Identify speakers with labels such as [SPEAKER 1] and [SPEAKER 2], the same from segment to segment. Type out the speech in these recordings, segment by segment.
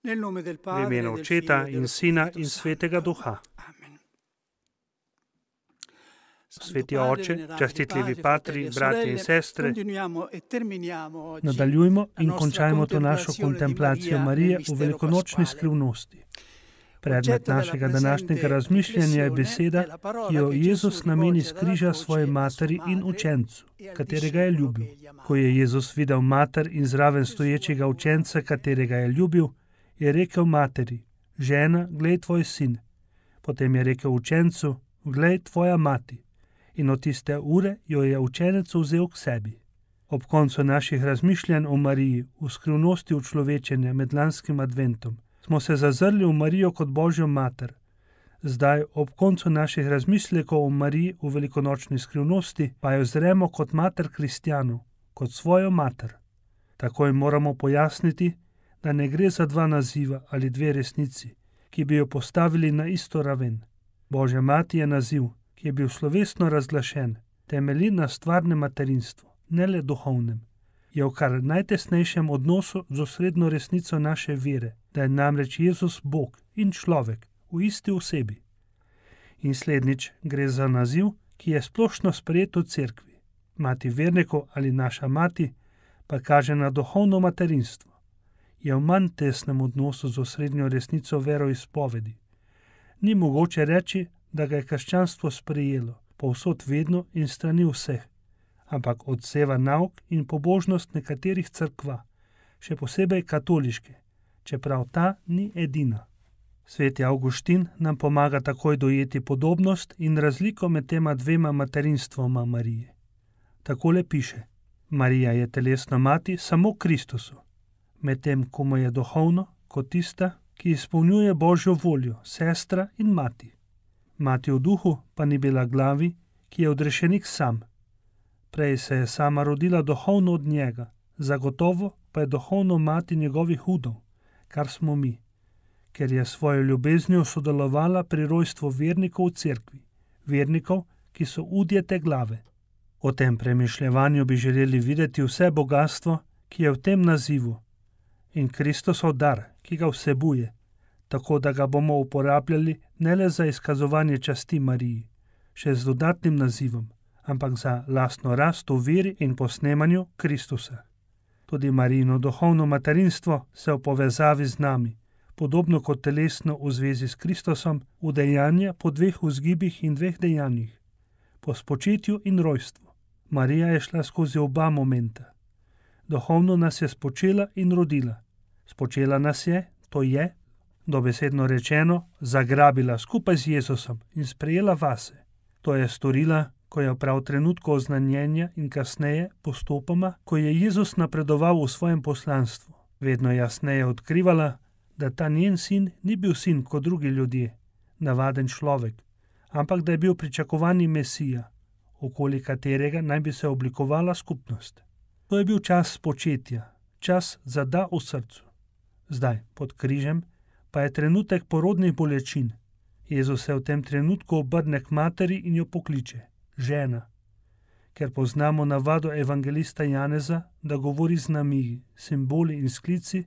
[SPEAKER 1] V imenu Očeta in Sina in Svetega Duha. Sveti Oče, častitljivi patri, bratje in sestre, nadaljujmo in končajmo to našo kontemplacijo Marije v velikonočni skrivnosti. Predmet našega današnjega razmišljanja je beseda, ki jo Jezus nameni s križa svoje materi in učencu, katerega je ljubil. Ko je Jezus videl mater in zraven stoječega učenca, katerega je ljubil, je rekel materi: žena, glej tvoj sin. Potem je rekel učencu: glej tvoja mati. In od tiste ure jo je učenec vzel k sebi. Ob koncu naših razmišljanj o Mariji, v skrivnosti učlovečenja med lanskim adventom, smo se zazrli v Marijo kot Božjo mater. Zdaj, ob koncu naših razmislekov o Mariji v velikonočni skrivnosti, pa jo zremo kot mater kristjanov, kot svojo mater. Takoj moramo pojasniti, da ne gre za dva naziva ali dve resnici, ki bi jo postavili na isto raven. Božja mati je naziv, ki je bil slovesno razglašen, temelji na stvarnem materinstvu, ne le duhovnem. Je v kar najtesnejšem odnosu z osrednjo resnico naše vere, da je namreč Jezus Bog in človek v isti osebi. In slednjič gre za naziv, ki je splošno sprejet v cerkvi. Mati vernikov ali naša mati pa kaže na duhovno materinstvo. Je v manj tesnem odnosu z osrednjo resnico veroizpovedi. Ni mogoče reči, da ga je krščanstvo sprejelo, povsod vedno in strani vseh, ampak odseva nauk in pobožnost nekaterih cerkva, še posebej katoliške, čeprav ta ni edina. Sveti Avguštin nam pomaga takoj dojeti podobnost in razliko med tema dvema materinstvoma Marije. Takole piše: Marija je telesna mati samo Kristusu, medtem ko mu je duhovno kot tista, ki izpolnjuje Božjo voljo, sestra in mati. Mati v duhu pa ni bila glavi, ki je odrešenik sam. Prej se je sama rodila duhovno od njega, zagotovo pa je duhovno mati njegovih udov, kar smo mi, ker je svojo ljubeznijo sodelovala pri rojstvu vernikov v cerkvi, vernikov, ki so udje te glave. O tem premišljevanju bi želeli videti vse bogatstvo, ki je v tem nazivu, in Kristosov dar, ki ga vsebuje, tako da ga bomo uporabljali ne le za izkazovanje časti Mariji, še z dodatnim nazivom, ampak za lastno rast v veri in posnemanju Kristusa. Tudi Marijino duhovno materinstvo se v povezavi z nami, podobno kot telesno v zvezi s Kristusom, udejanja po dveh vzgibih in dveh dejanjih, po spočetju in rojstvu. Marija je šla skozi oba momenta. Duhovno nas je spočela in rodila. Spočela nas je, to je, dobesedno rečeno, zagrabila skupaj z Jezusom in sprejela vase. To je storila, ko je prav trenutku oznanjenja in kasneje, postopoma, ko je Jezus napredoval v svojem poslanstvu, vedno jasneje odkrivala, da ta njen sin ni bil sin kot drugi ljudje, navaden človek, ampak da je bil pričakovani Mesija, okoli katerega naj bi se oblikovala skupnost. To je bil čas spočetja, čas za da v srcu. Zdaj, pod križem, pa je trenutek porodnih bolečin. Jezus se v tem trenutku obrne k materi in jo pokliče: žena. Ker poznamo navado evangelista Janeza, da govori z namigi, simboli in sklici,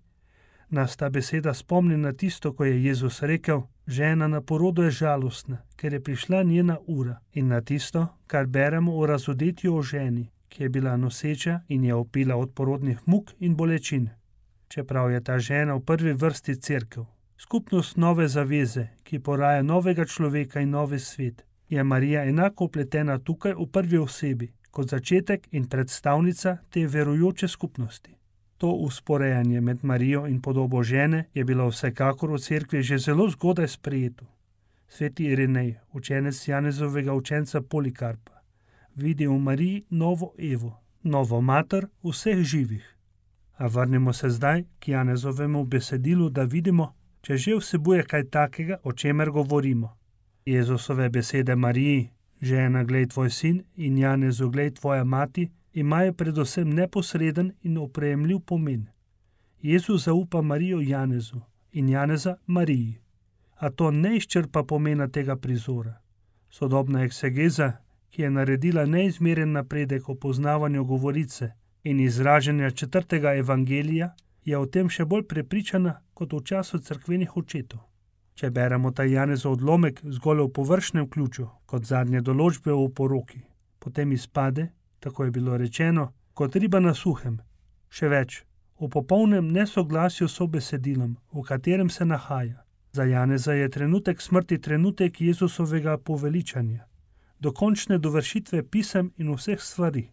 [SPEAKER 1] nas ta beseda spomni na tisto, ko je Jezus rekel: žena na porodu je žalostna, ker je prišla njena ura, in na tisto, kar beremo o razodetju o ženi, ki je bila noseča in je opila od porodnih muk in bolečin. Čeprav je ta žena v prvi vrsti cerkev, skupnost nove zaveze, ki poraja novega človeka in novi svet, je Marija enako vpletena tukaj v prvi osebi, kot začetek in predstavnica te verujoče skupnosti. To usporejanje med Marijo in podobo žene je bilo vsekakor v cerkvi že zelo zgodaj sprejeto. Sveti Irinej, učenec Janezovega učenca Polikarpa, vidi v Mariji novo Evo, novo mater vseh živih. A vrnimo se zdaj k Janezovemu besedilu, da vidimo, če že vsebuje kaj takega, o čemer govorimo. Jezusove besede Mariji, žena, glej tvoj sin, in Janezu, glej tvoja mati, imajo predvsem neposreden in oprejemljiv pomen. Jezus zaupa Marijo Janezu in Janeza Mariji. A to ne izčrpa pomena tega prizora. Sodobna eksegeza, ki je naredila neizmeren napredek o poznavanju govorice in izražanja četrtega evangelija, je o tem še bolj prepričana kot v času cerkvenih očetov. Če beremo ta Janezov odlomek zgolj v površnem ključu, kot zadnje določbe o poroki, potem izpade, tako je bilo rečeno, kot riba na suhem. Še več, v popolnem nesoglasju s besedilom, v katerem se nahaja. Za Janeza je trenutek smrti trenutek Jezusovega poveličanja, dokončne dovršitve pisem in vseh stvari.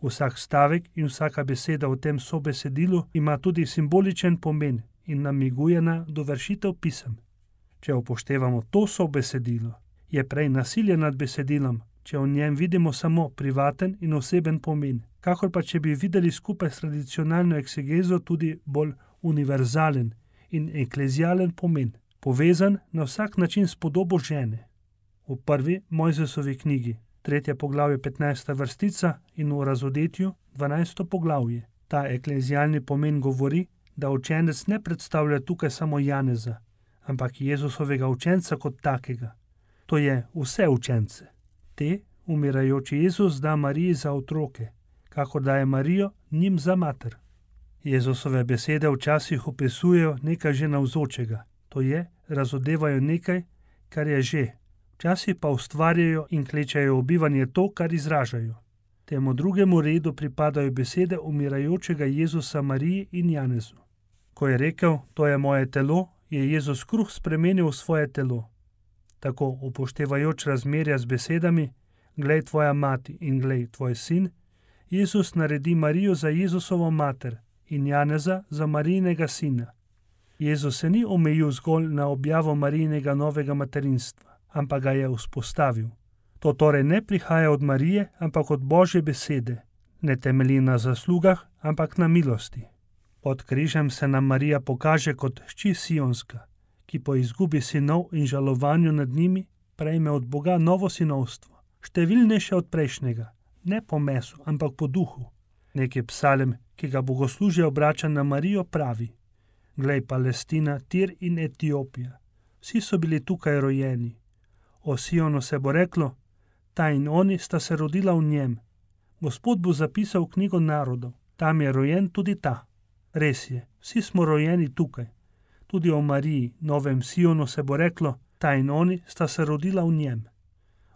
[SPEAKER 1] Vsak stavek in vsaka beseda v tem sobesedilu ima tudi simboličen pomen in namiguje na dovršitev pisem. Če upoštevamo to sobesedilo, je prej nasilje nad besedilom, če v njem vidimo samo privaten in oseben pomen, kakor pa če bi videli skupaj s tradicionalno eksegezo tudi bolj univerzalen in eklezialen pomen, povezan na vsak način s podobo žene. V prvi Mojzesovi knjigi, 3. poglavje 15. vrstica in v Razodetju 12. poglavje. Ta eklezialni pomen govori, da učenec ne predstavlja tukaj samo Janeza, ampak Jezusovega učenca kot takega. To je vse učence. Te umirajoči Jezus da Mariji za otroke, kakor daje Marijo njim za mater. Jezusove besede včasih opisujejo nekaj že navzočega, to je, razodevajo nekaj, kar je že, včasih pa ustvarjajo in klečajo v bivanje to, kar izražajo. Temu drugemu redu pripadajo besede umirajočega Jezusa Mariji in Janezu. Ko je rekel, to je moje telo, je Jezus kruh spremenil v svoje telo. Tako upoštevajoč razmerja z besedami, glej tvoja mati in glej tvoj sin, Jezus naredi Marijo za Jezusovo mater in Janeza za Marijinega sina. Jezus se ni omejil zgolj na objavo Marijinega novega materinstva, ampak ga je vzpostavil. To torej ne prihaja od Marije, ampak od Božje besede, ne temelji na zaslugah, ampak na milosti. Pod križem se nam Marija pokaže kot hči Sionska, ki po izgubi sinov in žalovanju nad njimi prejme od Boga novo sinovstvo, številnejše od prejšnjega, ne po mesu, ampak po duhu. Neki psalem, ki ga bogoslužje obrača na Marijo, pravi: Glej, Palestina, Tir in Etiopija, vsi so bili tukaj rojeni. O Sionu se bo reklo, ta in oni sta se rodila v njem. Gospod bo zapisal knjigo narodov, tam je rojen tudi ta. Res je, vsi smo rojeni tukaj. Tudi o Mariji, novem Sionu se bo reklo, ta in oni sta se rodila v njem.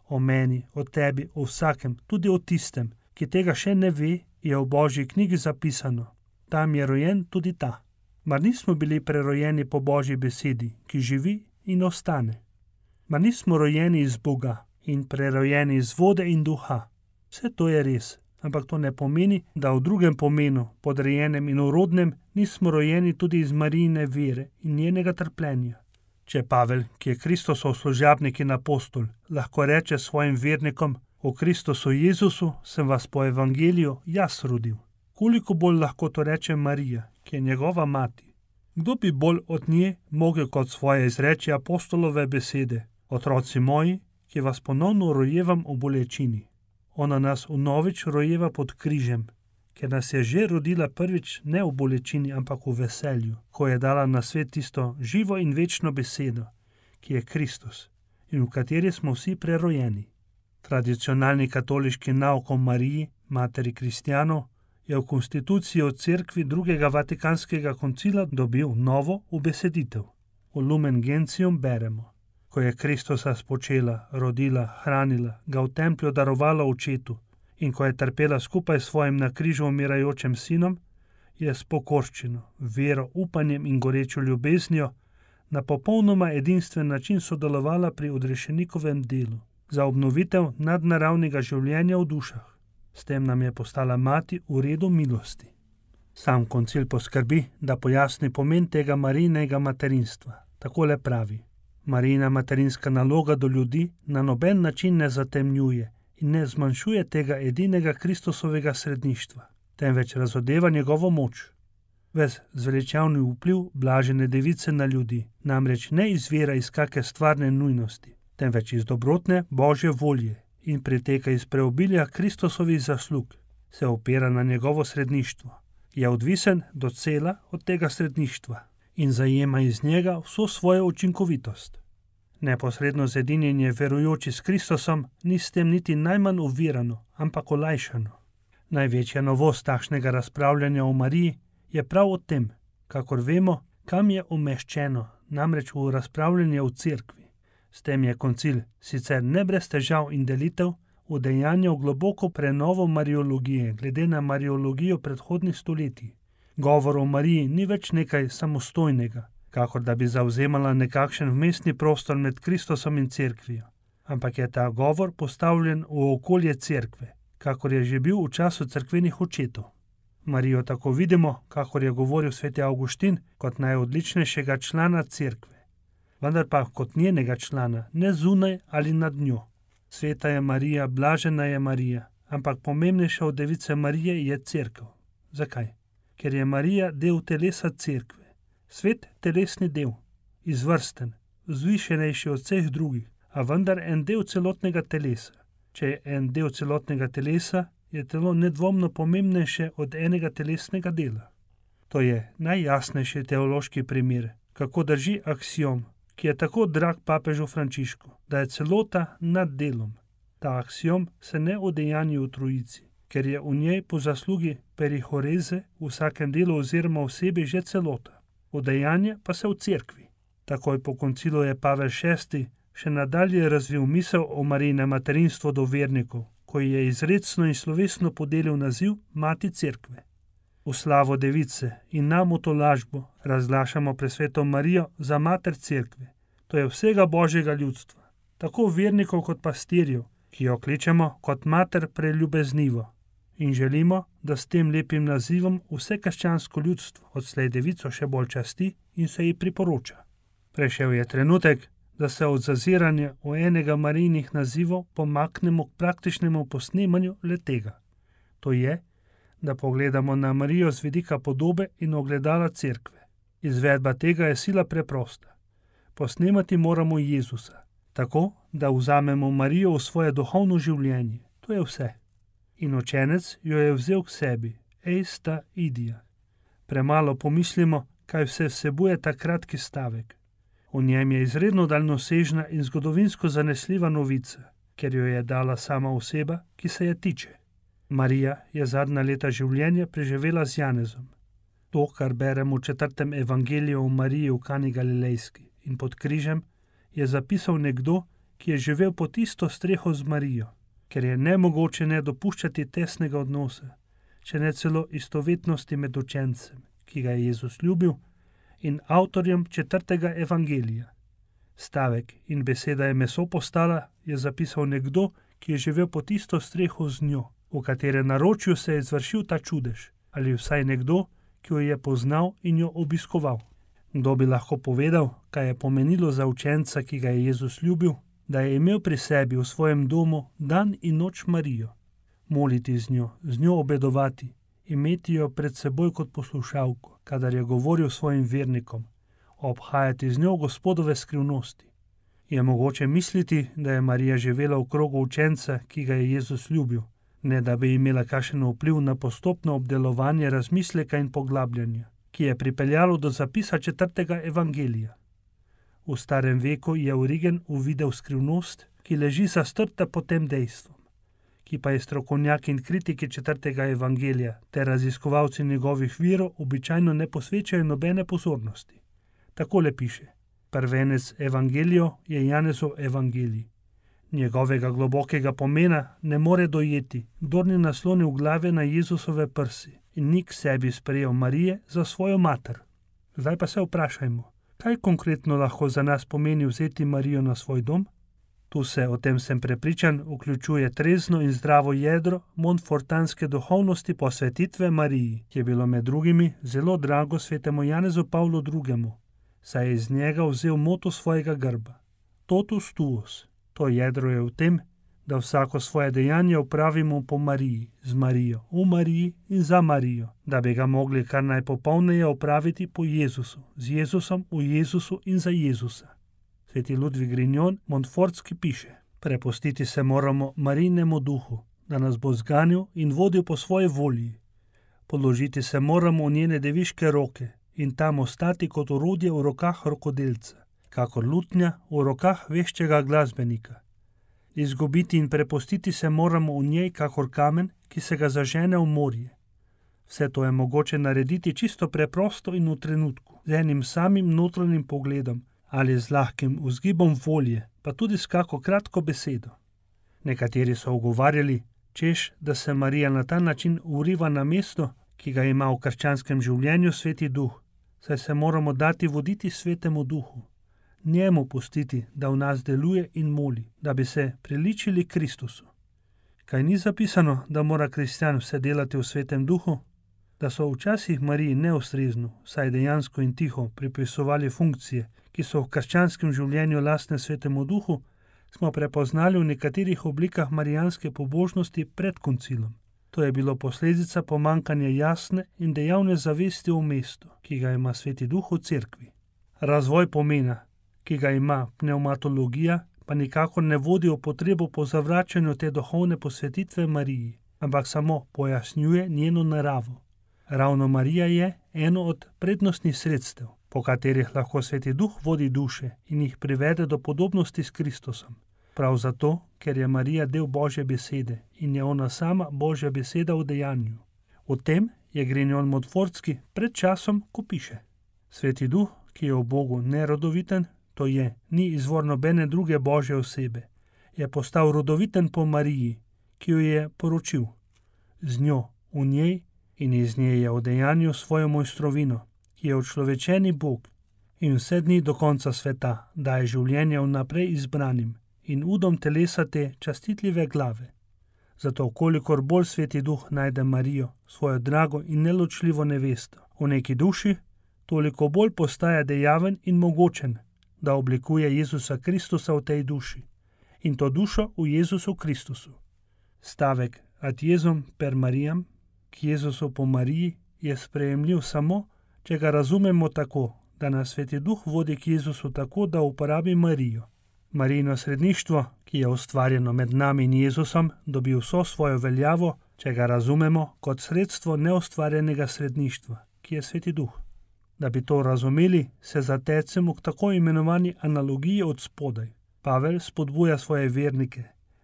[SPEAKER 1] O meni, o tebi, o vsakem, tudi o tistem, ki tega še ne ve, je v Božji knjigi zapisano. Tam je rojen tudi ta. Mar nismo bili prerojeni po Božji besedi, ki živi in ostane? Mar nismo rojeni iz Boga in prerojeni iz vode in duha? Vse to je res, ampak to ne pomeni, da v drugem pomenu, podrejenem in urodnem, nismo rojeni tudi iz Marijine vere in njenega trpljenja. Če Pavel, ki je Kristosov služabnik in apostol, lahko reče svojim vernikom, o Kristusu Jezusu sem vas po evangeliju jaz rodil. Koliko bolj lahko to reče Marija, ki je njegova mati? Kdo bi bolj od nje mogel kot svoje izreči apostolove besede, otroci moji, ki vas ponovno rojevam v bolečini. Ona nas vnovič rojeva pod križem, ker nas je že rodila prvič ne v bolečini, ampak v veselju, ko je dala na svet tisto živo in večno besedo, ki je Kristus in v kateri smo vsi prerojeni. Tradicionalni katoliški nauk o Mariji, materi kristjanov, je v konstituciji o cerkvi drugega Vatikanskega koncila dobil novo ubeseditev. V Lumen Gentium beremo: Ko je Kristusa spočela, rodila, hranila, ga v templju darovala očetu in ko je trpela skupaj s svojim na križu umirajočim sinom, je s pokorščino, vero, upanjem in gorečo ljubeznijo na popolnoma edinstven način sodelovala pri odrešenikovem delu za obnovitev nadnaravnega življenja v dušah. S tem nam je postala mati v redu milosti. Sam koncil poskrbi, da pojasni pomen tega Marijinega materinstva. Takole pravi: Marijina materinska naloga do ljudi na noben način ne zatemnjuje in ne zmanjšuje tega edinega Kristusovega sredništva, temveč razodeva njegovo moč. Ves zveličavni vpliv blažene device na ljudi namreč ne izvira iz kake stvarne nujnosti, temveč iz dobrotne Božje volje in priteka iz preobilja Kristusovih zaslug, se opira na njegovo sredništvo, je odvisen docela od tega sredništva in zajema iz njega vso svojo učinkovitost. Neposredno zedinjenje verujoči s Kristusom ni s tem niti najmanj ovirano, ampak olajšano. Največja novost takšnega razpravljanja o Mariji je prav o tem, kakor vemo, kam je umeščeno, namreč v razpravljanje v cerkvi. S tem je koncil, sicer ne brez težav in delitev, udejanjal globoko prenovo mariologije glede na mariologijo predhodnih stoletij. Govor o Mariji ni več nekaj samostojnega, kakor da bi zavzemala nekakšen vmesni prostor med Kristusom in cerkvijo, ampak je ta govor postavljen v okolje cerkve, kakor je že bil v času cerkvenih očetov. Marijo tako vidimo, kakor je govoril sveti Avguštin, kot najodličnejšega člana cerkve, vendar pa kot njenega člana, ne zunaj ali nad njo. Sveta je Marija, blažena je Marija, ampak pomembnejša od Device Marije je cerkev. Zakaj? Ker je Marija del telesa cerkve. Svet telesni del, izvrsten, vzvišenejši od vseh drugih, a vendar en del celotnega telesa. Če je en del celotnega telesa, je telo nedvomno pomembnejše od enega telesnega dela. To je najjasnejši teološki primer, kako drži aksiom, ki je tako drag papežu Frančišku, da je celota nad delom. Ta aksiom se ne udejanji v trojici, ker je v njej po zaslugi perihoreze v vsakem delu oziroma osebi že celota. Udejanje pa se v cerkvi. Takoj po koncilu je Pavel VI še nadalje razvil misel o Marijinem materinstvu do vernikov, ko je izrecno in slovesno podelil naziv Mati cerkve. V slavo Device in nam v tolažbo razglašamo presveto Marijo za mater cerkve. To je vsega Božjega ljudstva, tako vernikov kot pastirjev, ki jo kličemo kot mater preljubeznivo. In želimo, da s tem lepim nazivom vse krščansko ljudstvo odslej Devico še bolj časti in se ji priporoča. Prešel je trenutek, da se od zaziranja v enega Marijinih nazivov pomaknemo k praktičnemu posnemanju le-tega. To je, da pogledamo na Marijo z vidika podobe in ogledala cerkve. Izvedba tega je sila preprosta. Posnemati moramo Jezusa, tako, da vzamemo Marijo v svoje duhovno življenje. To je vse. In učenec jo je vzel k sebi, eista idija. Premalo pomislimo, kaj vse vsebuje ta kratki stavek. V njem je izredno daljnosežna in zgodovinsko zanesljiva novica, ker jo je dala sama oseba, ki se je tiče. Marija je zadnja leta življenja preživela z Janezom. To, kar beremo v 4. evangeliju o Mariji v Kani Galilejski in pod križem, je zapisal nekdo, ki je živel pod isto streho z Marijo, ker je nemogoče ne dopuščati tesnega odnosa, če ne celo istovetnosti med učencem, ki ga je Jezus ljubil, in avtorjem 4. evangelija. Stavek in beseda je meso postala je zapisal nekdo, ki je živel pod isto streho z njo, v katere naročju se je izvršil ta čudež, ali vsaj nekdo, ki jo je poznal in jo obiskoval. Kdo bi lahko povedal, kaj je pomenilo za učenca, ki ga je Jezus ljubil, da je imel pri sebi v svojem domu dan in noč Marijo, moliti z njo obedovati, imeti jo pred seboj kot poslušalko, kadar je govoril svojim vernikom, obhajati z njo Gospodove skrivnosti. Je mogoče misliti, da je Marija živela v krogu učenca, ki ga je Jezus ljubil, ne da bi imela kakšen vpliv na postopno obdelovanje razmisleka in poglabljanja, ki je pripeljalo do zapisa 4. evangelija. V starem veku je Origen uvidel skrivnost, ki leži zastrta pod tem dejstvom, ki pa je strokovnjak in kritiki 4. evangelija ter raziskovalci njegovih virov običajno ne posvečajo nobene pozornosti. Takole piše: prvenec evangelijo je Janezov evangelij. Njegovega globokega pomena ne more dojeti, kdor ni naslonil glave na Jezusove prsi in ni k sebi sprejel Marije za svojo mater. Zdaj pa se vprašajmo, kaj konkretno lahko za nas pomeni vzeti Marijo na svoj dom? Tu se, o tem sem prepričan, vključuje trezno in zdravo jedro montfortanske duhovnosti posvetitve Mariji, ki je bilo med drugimi zelo drago svetemu Janezu Pavlu II., saj je iz njega vzel moto svojega grba. Totus tuus. To jedro je v tem, da vsako svoje dejanje opravimo po Mariji, z Marijo, v Mariji in za Marijo, da bi ga mogli kar najpopolneje opraviti po Jezusu, z Jezusom, v Jezusu in za Jezusa. Sveti Ludvik Grignon Montfortski piše: prepustiti se moramo Marijinemu duhu, da nas bo zganil in vodil po svoji volji. Položiti se moramo v njene deviške roke in tam ostati kot orodje v rokah rokodelca, kakor lutnja v rokah veščega glasbenika. Izgubiti in prepustiti se moramo v njej kakor kamen, ki se ga zažene v morje. Vse to je mogoče narediti čisto preprosto in v trenutku, z enim samim notranjim pogledom ali z lahkim vzgibom volje, pa tudi s kako kratko besedo. Nekateri so ugovarjali, češ, da se Marija na ta način uriva na mesto, ki ga ima v krščanskem življenju Sveti Duh, saj se moramo dati voditi Svetemu Duhu, njemu pustiti, da v nas deluje in moli, da bi se priličili Kristusu. Kaj ni zapisano, da mora kristjan vse delati v Svetem Duhu? Da so včasih Mariji neustrezno, saj dejansko in tiho pripisovali funkcije, ki so v krščanskem življenju lastne Svetemu Duhu, smo prepoznali v nekaterih oblikah marijanske pobožnosti pred koncilom. To je bilo posledica pomanjkanja jasne in dejavne zavesti o mestu, ki ga ima Sveti Duh v cerkvi. Razvoj pomena, ki ga ima pneumatologija, pa nikakor ne vodi v potrebo po zavračanju te duhovne posvetitve Mariji, ampak samo pojasnjuje njeno naravo. Ravno Marija je eno od prednostnih sredstev, po katerih lahko Sveti Duh vodi duše in jih privede do podobnosti s Kristusom. Prav zato, ker je Marija del Božje besede in je ona sama Božja beseda v dejanju. O tem je Grignion Montfortski pred časom, ko piše: Sveti Duh, ki je v Bogu nerodoviten, to je, ni izvor nobene druge Božje osebe, je postal rodoviten po Mariji, ki jo je poročil. Z njo, v njej in iz nje je v dejanju svojo mojstrovino, ki je očlovečeni Bog in vse dni do konca sveta daje življenje vnaprej izbranim in udom telesa te častitljive glave. Zato, kolikor bolj Sveti Duh najde Marijo, svojo drago in neločljivo nevesto, v neki duši, toliko bolj postaja dejaven in mogočen, da oblikuje Jezusa Kristusa v tej duši in to dušo v Jezusu Kristusu. Stavek ad Jezum per Mariam, k Jezusu po Mariji, je sprejemljiv samo, če ga razumemo tako, da nas Sveti Duh vodi k Jezusu tako, da uporabi Marijo. Marijino sredništvo, ki je ustvarjeno med nami in Jezusom, dobi vso svojo veljavo, če ga razumemo kot sredstvo neustvarjenega sredništva, ki je Sveti Duh. Da bi to razumeli, se zatecemo k tako imenovani analogiji od spodaj. Pavel spodbuja svoje vernike,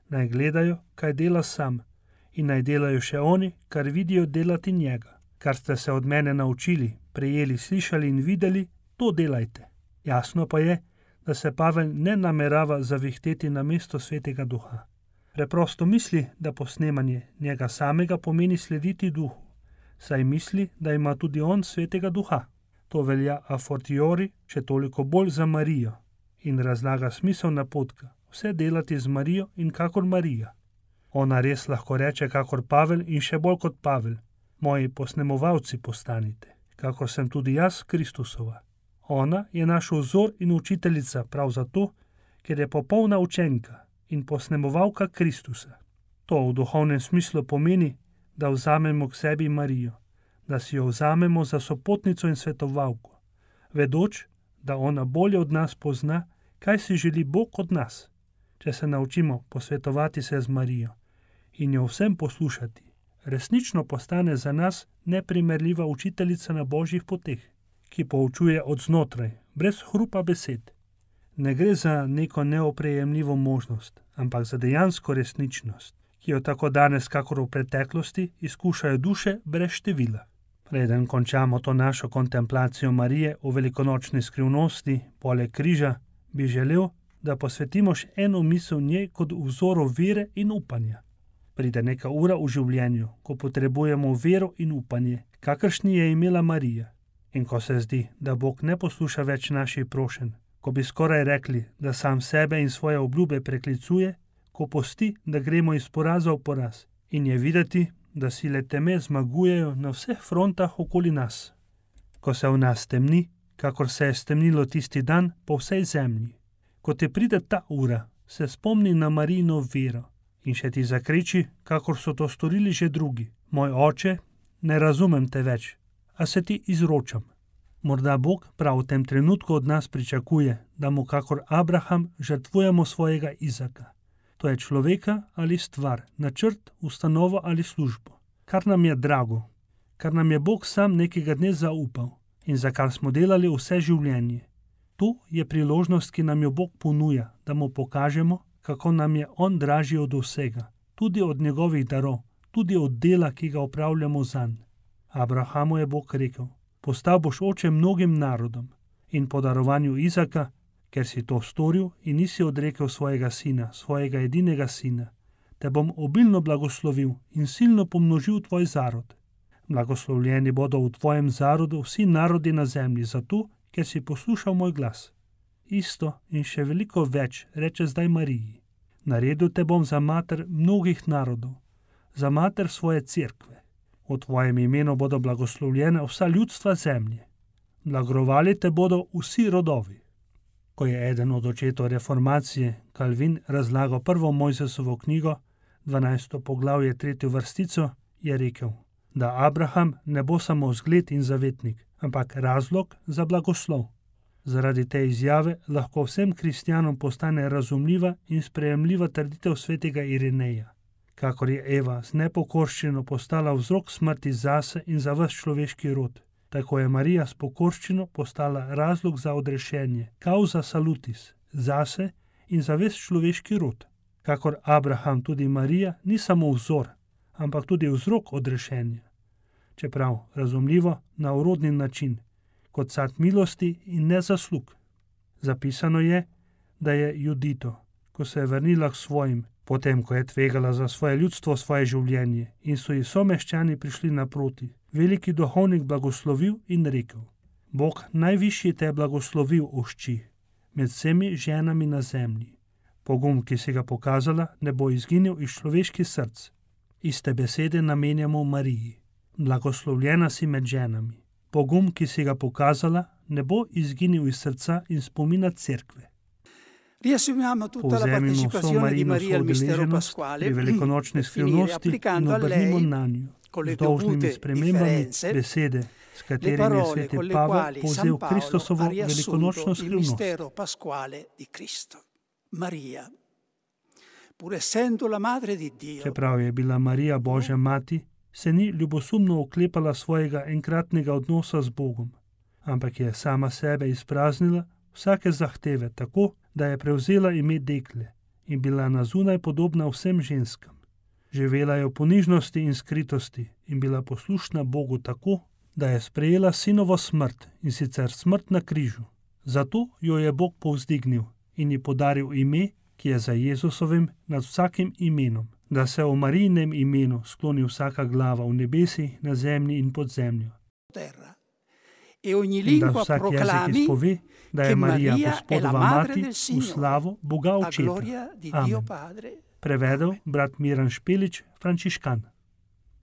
[SPEAKER 1] naj gledajo, kaj dela sam, in naj delajo še oni, kar vidijo delati njega. Kar ste se od mene naučili, prejeli, slišali in videli, to delajte. Jasno pa je, da se Pavel ne namerava zavihteti na mesto Svetega Duha. Preprosto misli, da posnemanje njega samega pomeni slediti Duhu, saj misli, da ima tudi on Svetega Duha. To velja a fortiori, še toliko bolj za Marijo, in razlaga smisel napotka, vse delati z Marijo in kakor Marija. Ona res lahko reče kakor Pavel in še bolj kot Pavel: moji posnemovalci postanite, kakor sem tudi jaz Kristusova. Ona je naš vzor in učiteljica prav zato, ker je popolna učenka in posnemovalka Kristusa. To v duhovnem smislu pomeni, da vzamemo k sebi Marijo, da si jo vzamemo za sopotnico in svetovalko, vedoč, da ona bolje od nas pozna, kaj si želi Bog od nas. Če se naučimo posvetovati se z Marijo in jo vsem poslušati, resnično postane za nas neprimerljiva učiteljica na Božjih poteh, ki poučuje od znotraj, brez hrupa besed. Ne gre za neko neoprejemljivo možnost, ampak za dejansko resničnost, ki jo tako danes, kakor v preteklosti, izkušajo duše brez števila. Preden končamo to našo kontemplacijo Marije v velikonočni skrivnosti, poleg križa, bi želel, da posvetimo še eno misel njej kot vzoru vere in upanja. Pride neka ura v življenju, ko potrebujemo vero in upanje, kakršni je imela Marija. In ko se zdi, da Bog ne posluša več naših prošenj, ko bi skoraj rekli, da sam sebe in svoje obljube preklicuje, ko pusti, da gremo iz poraza v poraz in je videti, da sile teme zmagujejo na vseh frontah okoli nas. Ko se v nas temni, kakor se je stemnilo tisti dan po vsej zemlji. Ko ti pride ta ura, se spomni na Marijino vero in še ti zakriči, kakor so to storili že drugi: moj oče, ne razumem te več, a se ti izročam. Morda Bog prav v tem trenutku od nas pričakuje, da mu kakor Abraham žrtvujemo svojega Izaka. To je človeka ali stvar, načrt, ustanovo ali službo. Kar nam je drago, kar nam je Bog sam nekega dne zaupal in za kar smo delali vse življenje. Tu je priložnost, ki nam jo Bog ponuja, da mu pokažemo, kako nam je on dražji od vsega, tudi od njegovih darov, tudi od dela, ki ga opravljamo zanj. Abrahamu je Bog rekel: postal boš oče mnogim narodom, in po darovanju Izaka, ker si to storil in nisi odrekel svojega sina, svojega edinega sina, te bom obilno blagoslovil in silno pomnožil tvoj zarod. Blagoslovljeni bodo v tvojem zarodu vsi narodi na zemlji, zato, ker si poslušal moj glas. Isto in še veliko več reče zdaj Mariji. Naredil te bom za mater mnogih narodov, za mater svoje cerkve. V tvojem imenu bodo blagoslovljena vsa ljudstva zemlje. Blagrovali te bodo vsi rodovi. Ko je eden od očetov reformacije, Calvin, razlagal prvo Mojzesovo knjigo, 12. poglavje, 3. vrstico, je rekel, da Abraham ne bo samo zgled in zavetnik, ampak razlog za blagoslov. Zaradi te izjave lahko vsem kristjanom postane razumljiva in sprejemljiva trditev svetega Irineja. Kakor je Eva z nepokorščino postala vzrok smrti zase in za ves človeški rod, tako je Marija s pokorščino postala razlog za odrešenje, causa salutis, zase in za ves človeški rod. Kakor Abraham, tudi Marija ni samo vzor, ampak tudi vzrok odrešenja. Čeprav razumljivo na urodni način, kot sad milosti in ne zaslug. Zapisano je, da je Judito, ko se je vrnila k svojim, potem ko je tvegala za svoje ljudstvo svoje življenje in so ji someščani prišli naproti, veliki duhovnik blagoslovil in rekel: Bog najvišji te je blagoslovil, ošči, med vsemi ženami na zemlji. Pogum, ki si ga pokazala, ne bo izginil iz človeških src. Iste besede namenjamo Mariji. Blagoslovljena si med ženami. Pogum, ki si ga pokazala, ne bo izginil iz srca in spomina cerkve. Povzemimo vso Marijino soudeleženost pri velikonočni skrivnosti in obrnimo nanjo z dolžnimi spremembami besede, s katerimi je sveti Pavel povzel Kristusovo velikonočno skrivnost. Čeprav je bila Marija Božja mati, se ni ljubosumno oklepala svojega enkratnega odnosa z Bogom, ampak je sama sebe izpraznila vsake zahteve tako, da je prevzela ime dekle in bila nazunaj podobna vsem ženskam. Živela je v ponižnosti in skritosti in bila poslušna Bogu tako, da je sprejela sinovo smrt, in sicer smrt na križu. Zato jo je Bog povzdignil in ji podaril ime, ki je za Jezusovim nad vsakim imenom, da se o Marijinem imenu skloni vsaka glava v nebesi, na zemlji in pod zemljo. In da vsak jezik izpove, da je Marija Gospodova mati v slavo Boga Očeta. Amen. Prevedel brat Miran Špelič, frančiškan.